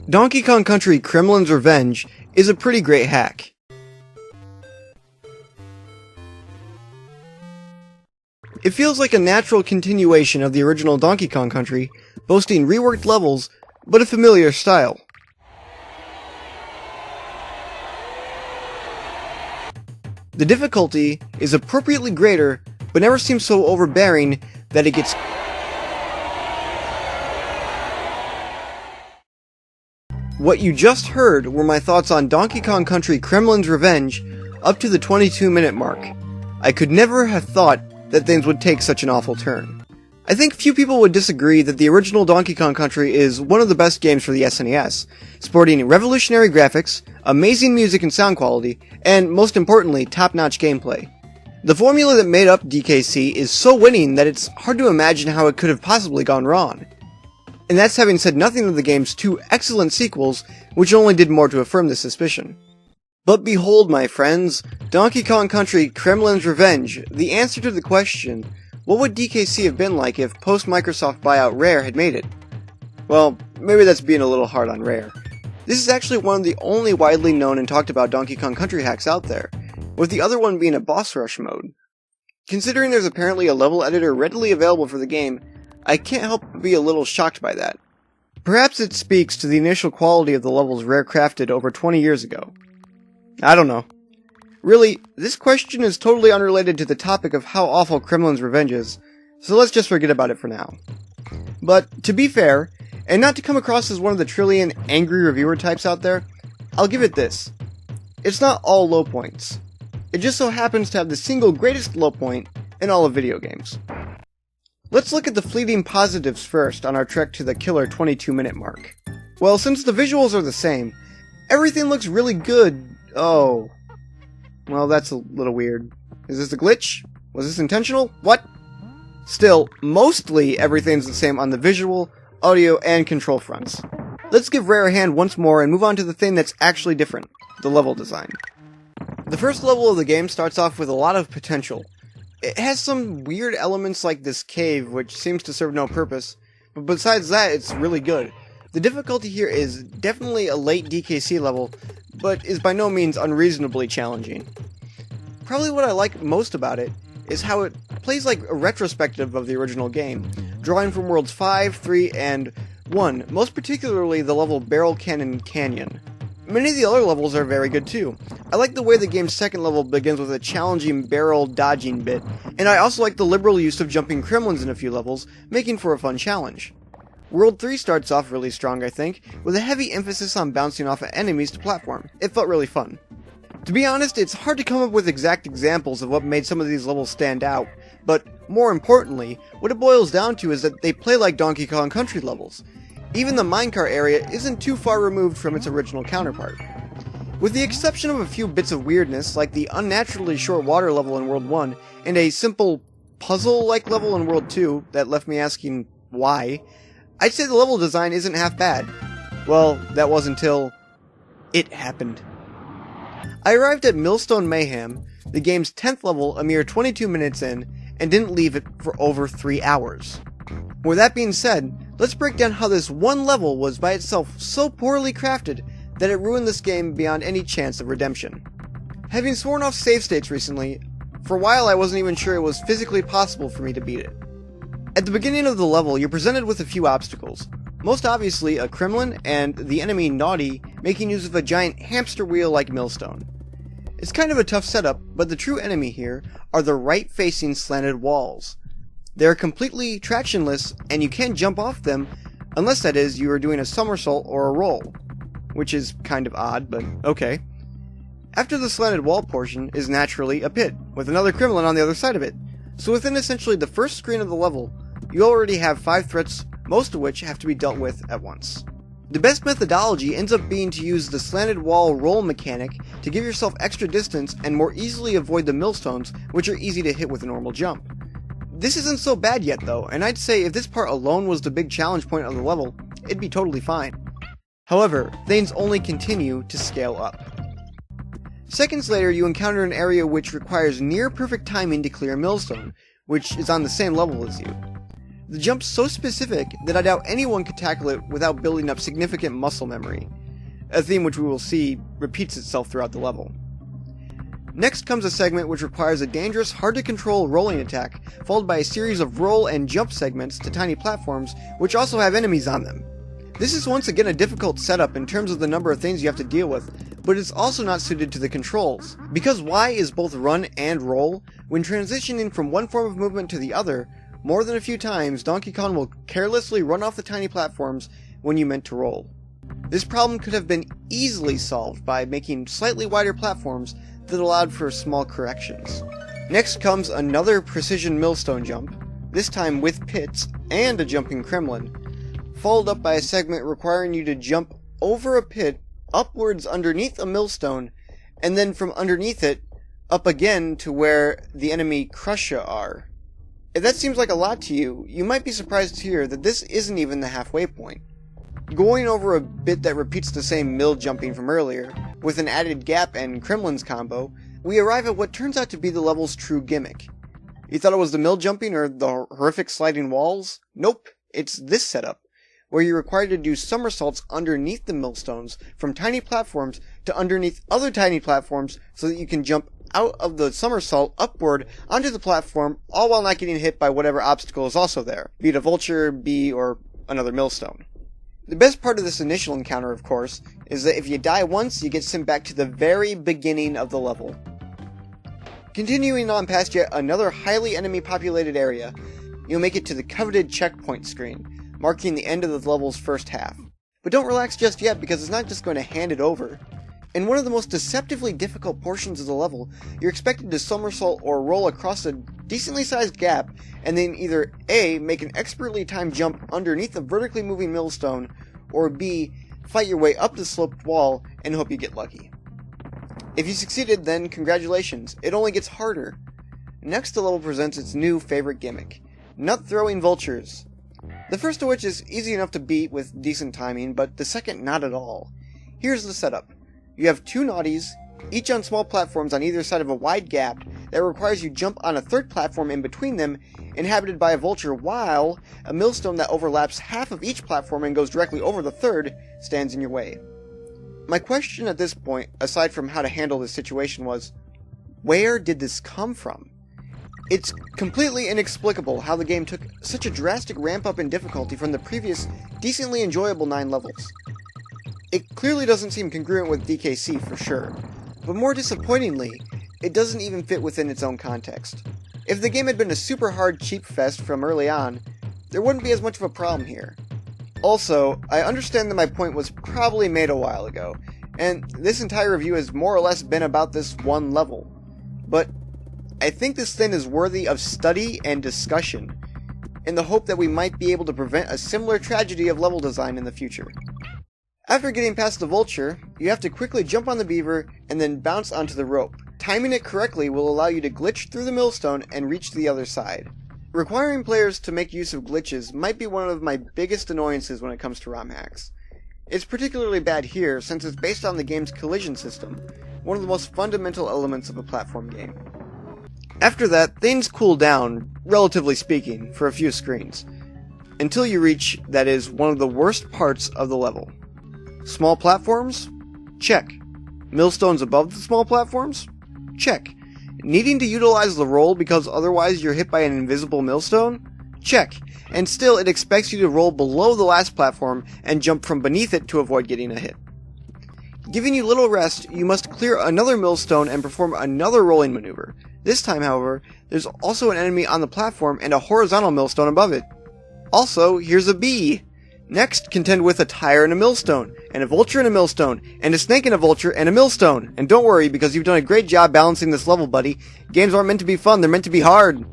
Donkey Kong Country Kremling's Revenge is a pretty great hack. It feels like a natural continuation of the original Donkey Kong Country, boasting reworked levels, but a familiar style. The difficulty is appropriately greater, but never seems so overbearing that it gets... What you just heard were my thoughts on Donkey Kong Country Kremling's Revenge up to the 22-minute mark. I could never have thought that things would take such an awful turn. I think few people would disagree that the original Donkey Kong Country is one of the best games for the SNES, sporting revolutionary graphics, amazing music and sound quality, and most importantly, top-notch gameplay. The formula that made up DKC is so winning that it's hard to imagine how it could have possibly gone wrong. And that's having said nothing of the game's two excellent sequels, which only did more to affirm this suspicion. But behold, my friends, Donkey Kong Country Kremling's Revenge, the answer to the question, what would DKC have been like if post-Microsoft buyout Rare had made it? Well, maybe that's being a little hard on Rare. This is actually one of the only widely known and talked about Donkey Kong Country hacks out there, with the other one being a boss rush mode. Considering there's apparently a level editor readily available for the game, I can't help but be a little shocked by that. Perhaps it speaks to the initial quality of the levels Rare crafted over 20 years ago. I don't know. Really, this question is totally unrelated to the topic of how awful Kremling's Revenge is, so let's just forget about it for now. But, to be fair, and not to come across as one of the trillion angry reviewer types out there, I'll give it this. It's not all low points. It just so happens to have the single greatest low point in all of video games. Let's look at the fleeting positives first on our trek to the killer 22-minute mark. Well, since the visuals are the same, everything looks really good. Oh. Well, that's a little weird. Is this a glitch? Was this intentional? What? Still, mostly everything's the same on the visual, audio, and control fronts. Let's give Rare a hand once more and move on to the thing that's actually different, the level design. The first level of the game starts off with a lot of potential. It has some weird elements like this cave, which seems to serve no purpose, but besides that, it's really good. The difficulty here is definitely a late DKC level, but is by no means unreasonably challenging. Probably what I like most about it is how it plays like a retrospective of the original game, drawing from Worlds 5, 3, and 1, most particularly the level Barrel Cannon Canyon. Many of the other levels are very good too. I like the way the game's second level begins with a challenging barrel dodging bit, and I also like the liberal use of jumping Kremlings in a few levels, making for a fun challenge. World 3 starts off really strong, I think, with a heavy emphasis on bouncing off of enemies to platform. It felt really fun. To be honest, it's hard to come up with exact examples of what made some of these levels stand out, but more importantly, what it boils down to is that they play like Donkey Kong Country levels. Even the minecart area isn't too far removed from its original counterpart. With the exception of a few bits of weirdness, like the unnaturally short water level in World 1, and a simple puzzle-like level in World 2 that left me asking why, I'd say the level design isn't half bad. Well, that was until it happened. I arrived at Millstone Mayhem, the game's 10th level, a mere 22 minutes in, and didn't leave it for over 3 hours. With that being said, let's break down how this one level was by itself so poorly crafted that it ruined this game beyond any chance of redemption. Having sworn off save states recently, for a while I wasn't even sure it was physically possible for me to beat it. At the beginning of the level, you're presented with a few obstacles. Most obviously, a Kremlin and the enemy Naughty making use of a giant hamster wheel like Millstone. It's kind of a tough setup, but the true enemy here are the right-facing slanted walls. They're completely tractionless, and you can't jump off them, unless that is, you are doing a somersault or a roll. Which is kind of odd, but okay. After the slanted wall portion is naturally a pit, with another Kremlin on the other side of it. So within essentially the first screen of the level, you already have 5 threats, most of which have to be dealt with at once. The best methodology ends up being to use the slanted wall roll mechanic to give yourself extra distance and more easily avoid the millstones, which are easy to hit with a normal jump. This isn't so bad yet though, and I'd say if this part alone was the big challenge point of the level, it'd be totally fine. However, things only continue to scale up. Seconds later, you encounter an area which requires near perfect timing to clear a millstone, which is on the same level as you. The jump's so specific that I doubt anyone could tackle it without building up significant muscle memory, a theme which we will see repeats itself throughout the level. Next comes a segment which requires a dangerous, hard-to-control rolling attack, followed by a series of roll and jump segments to tiny platforms which also have enemies on them. This is once again a difficult setup in terms of the number of things you have to deal with, but it's also not suited to the controls. Because Y is both run and roll, when transitioning from one form of movement to the other, more than a few times Donkey Kong will carelessly run off the tiny platforms when you meant to roll. This problem could have been easily solved by making slightly wider platforms that allowed for small corrections. Next comes another precision Millstone jump, this time with pits and a jumping Kremling, followed up by a segment requiring you to jump over a pit upwards underneath a Millstone, and then from underneath it, up again to where the enemy Crusha are. If that seems like a lot to you, you might be surprised to hear that this isn't even the halfway point. Going over a bit that repeats the same mill jumping from earlier, with an added gap and Kremlin's combo, we arrive at what turns out to be the level's true gimmick. You thought it was the mill jumping or the horrific sliding walls? Nope, it's this setup, where you're required to do somersaults underneath the millstones from tiny platforms to underneath other tiny platforms so that you can jump out of the somersault upward onto the platform, all while not getting hit by whatever obstacle is also there, be it a vulture, bee, or another millstone. The best part of this initial encounter, of course, is that if you die once, you get sent back to the very beginning of the level. Continuing on past yet another highly enemy-populated area, you'll make it to the coveted checkpoint screen, marking the end of the level's first half. But don't relax just yet, because it's not just going to hand it over. In one of the most deceptively difficult portions of the level, you're expected to somersault or roll across a decently sized gap, and then either A, make an expertly timed jump underneath a vertically moving millstone, or B, fight your way up the sloped wall and hope you get lucky. If you succeeded, then congratulations, it only gets harder. Next, the level presents its new favorite gimmick, nut-throwing vultures. The first of which is easy enough to beat with decent timing, but the second not at all. Here's the setup. You have two naughties, each on small platforms on either side of a wide gap that requires you jump on a third platform in between them, inhabited by a vulture, while a millstone that overlaps half of each platform and goes directly over the third stands in your way. My question at this point, aside from how to handle this situation, was, where did this come from? It's completely inexplicable how the game took such a drastic ramp up in difficulty from the previous, decently enjoyable 9 levels. It clearly doesn't seem congruent with DKC for sure, but more disappointingly, it doesn't even fit within its own context. If the game had been a super hard cheap fest from early on, there wouldn't be as much of a problem here. Also, I understand that my point was probably made a while ago, and this entire review has more or less been about this one level, but I think this thing is worthy of study and discussion, in the hope that we might be able to prevent a similar tragedy of level design in the future. After getting past the vulture, you have to quickly jump on the beaver and then bounce onto the rope. Timing it correctly will allow you to glitch through the millstone and reach the other side. Requiring players to make use of glitches might be one of my biggest annoyances when it comes to ROM hacks. It's particularly bad here since it's based on the game's collision system, one of the most fundamental elements of a platform game. After that, things cool down, relatively speaking, for a few screens, until you reach, that is, one of the worst parts of the level. Small platforms? Check. Millstones above the small platforms? Check. Needing to utilize the roll because otherwise you're hit by an invisible millstone? Check. And still it expects you to roll below the last platform and jump from beneath it to avoid getting a hit. Giving you little rest, you must clear another millstone and perform another rolling maneuver. This time, however, there's also an enemy on the platform and a horizontal millstone above it. Also, here's a bee. Next, contend with a tire and a millstone, and a vulture and a millstone, and a snake and a vulture and a millstone. And don't worry, because you've done a great job balancing this level, buddy. Games aren't meant to be fun, they're meant to be hard.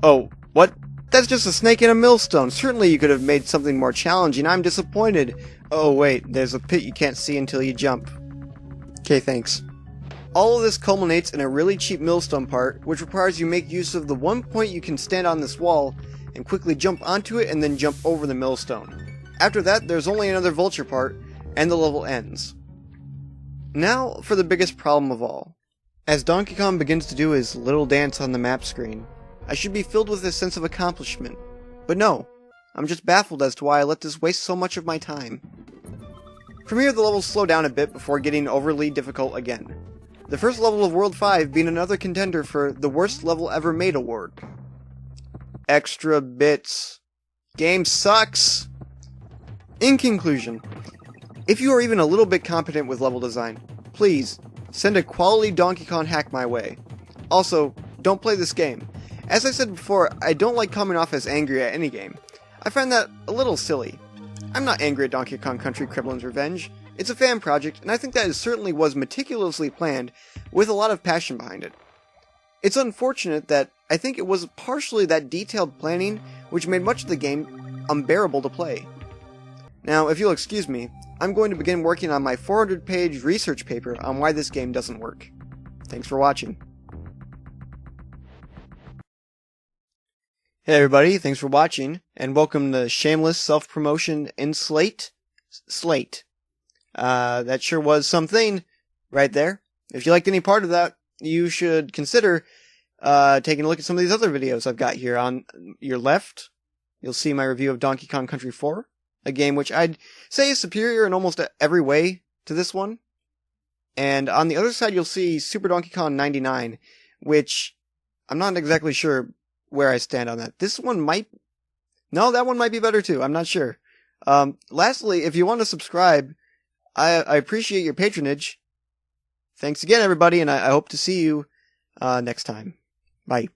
Oh, what? That's just a snake and a millstone. Certainly you could have made something more challenging. I'm disappointed. Oh wait, there's a pit you can't see until you jump. Okay, thanks. All of this culminates in a really cheap millstone part, which requires you make use of the one point you can stand on this wall, and quickly jump onto it and then jump over the millstone. After that, there's only another vulture part, and the level ends. Now for the biggest problem of all. As Donkey Kong begins to do his little dance on the map screen, I should be filled with a sense of accomplishment. But no, I'm just baffled as to why I let this waste so much of my time. From here, the levels slow down a bit before getting overly difficult again. The first level of World 5 being another contender for the worst level ever made award. Extra bits. Game sucks! In conclusion, if you are even a little bit competent with level design, please send a quality Donkey Kong hack my way. Also, don't play this game. As I said before, I don't like coming off as angry at any game. I find that a little silly. I'm not angry at Donkey Kong Country Kremling's Revenge. It's a fan project, and I think that it certainly was meticulously planned with a lot of passion behind it. It's unfortunate that I think it was partially that detailed planning which made much of the game unbearable to play. Now, if you'll excuse me, I'm going to begin working on my 400-page research paper on why this game doesn't work. Thanks for watching. Hey everybody, thanks for watching, and welcome to Shameless Self-Promotion in Slate. That sure was something right there. If you liked any part of that, you should consider taking a look at some of these other videos I've got here. On your left, you'll see my review of Donkey Kong Country 4, a game which I'd say is superior in almost every way to this one. And on the other side, you'll see Super Donkey Kong 99, which I'm not exactly sure where I stand on that. This one might... No, that one might be better too. I'm not sure. Lastly, if you want to subscribe, I appreciate your patronage. Thanks again, everybody, and I hope to see you next time. Bye.